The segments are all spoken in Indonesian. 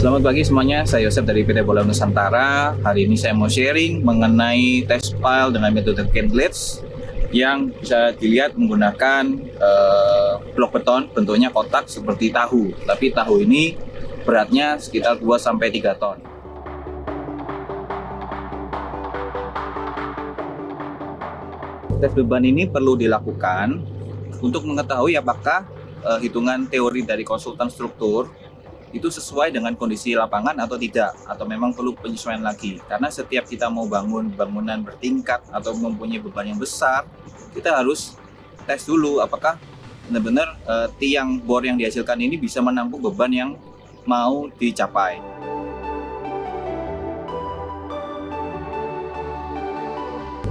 Selamat pagi semuanya, saya Yosef dari PT Bola Nusantara. Hari ini saya mau sharing mengenai test pile dengan metode Candlets yang bisa dilihat menggunakan blok beton bentuknya kotak seperti tahu. Tapi tahu ini beratnya sekitar 2-3 ton. Tes beban ini perlu dilakukan untuk mengetahui apakah hitungan teori dari konsultan struktur itu sesuai dengan kondisi lapangan atau tidak, atau memang perlu penyesuaian lagi. Karena setiap kita mau bangun bangunan bertingkat atau mempunyai beban yang besar, kita harus tes dulu apakah benar-benar tiang bor yang dihasilkan ini bisa menampung beban yang mau dicapai.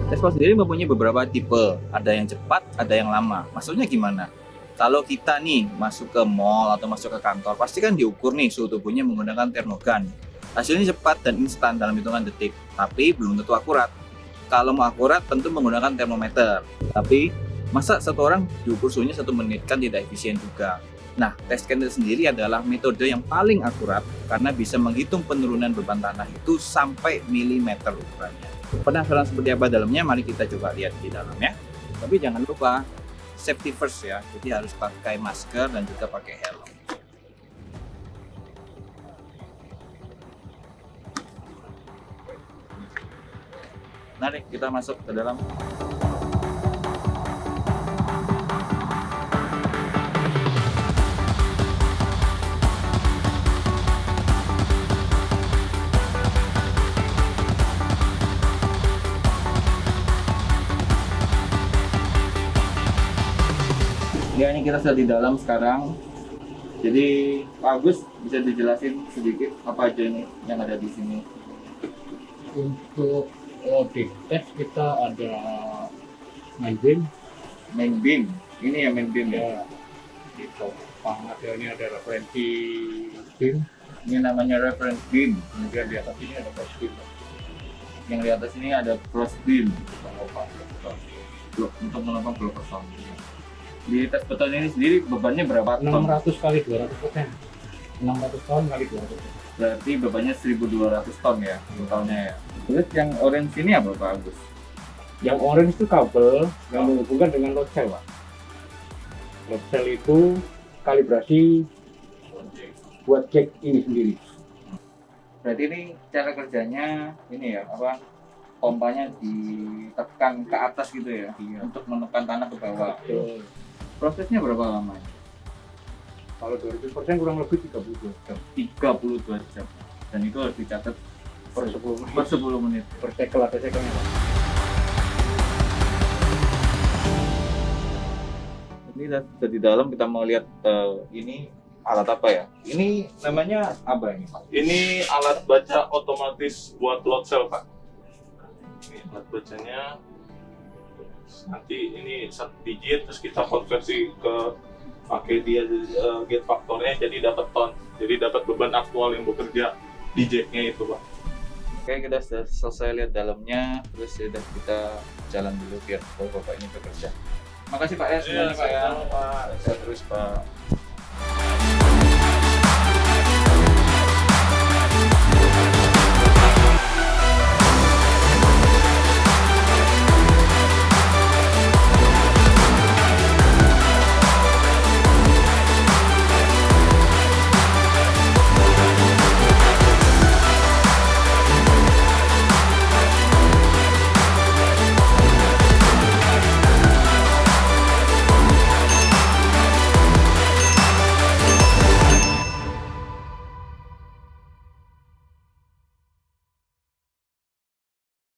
Tes pile sendiri mempunyai beberapa tipe, ada yang cepat, ada yang lama. Maksudnya gimana? Kalau kita nih masuk ke mall atau masuk ke kantor, pasti kan diukur nih suhu tubuhnya menggunakan termogan. Hasilnya cepat dan instan dalam hitungan detik, tapi belum tentu akurat. Kalau mau akurat tentu menggunakan termometer. Tapi masa satu orang diukur suhunya 1 menit, kan tidak efisien juga. Nah, tes Candlets sendiri adalah metode yang paling akurat karena bisa menghitung penurunan beban tanah itu sampai milimeter ukurannya. Penasaran seperti apa dalamnya? Mari kita coba lihat di dalamnya. Tapi jangan lupa safety first ya, jadi harus pakai masker dan juga pakai helm. Mari kita masuk ke dalam. Ya, ini kita sudah di dalam sekarang. Jadi Pak Agus bisa dijelasin sedikit apa aja ini yang ada di sini. Untuk loading test kita ada main beam, Ini ya main beam ya. Itu pangadelnya ada referensi beam, Ini namanya reference beam. kemudian di atas ini ada cross beam. Yang di atas ini ada cross beam Untuk untuk menopang blok beton. Di tes beton ini sendiri bebannya berapa ton? 600 kali 200%. 600 ton kali 200%. Berarti bebannya 1.200 ton ya totalnya ya. Terus yang orange ini apa Pak Agus? Yang orange itu kabel yang menghubungkan dengan load cell, Pak. Load cell itu kalibrasi buat cek ini sendiri. Berarti ini cara kerjanya ini ya, apa, pompanya ditekan ke atas gitu ya, Iya. untuk menekan tanah ke bawah. Betul. Prosesnya berapa lama? Kalau 200% kurang lebih 32 jam 32 jam. Dan itu harus dicatat per 10 menit. per 10 menit. Per sekel ada sekelnya, Pak. Ini sudah di dalam, kita mau lihat ini alat apa ya? Ini namanya apa ini Pak? Ini alat baca otomatis buat load cell, Pak. Ini alat bacanya nanti ini 1 digit, terus kita konversi ke pakai dia gate faktornya, jadi dapat ton, jadi dapat beban aktual yang bekerja di jacknya itu, Pak. Oke, kita sudah selesai lihat dalamnya, terus sudah kita jalan dulu biar bapak ini bekerja. Makasih Pak ya semuanya Pak ya. Pak. Saya terus Pak.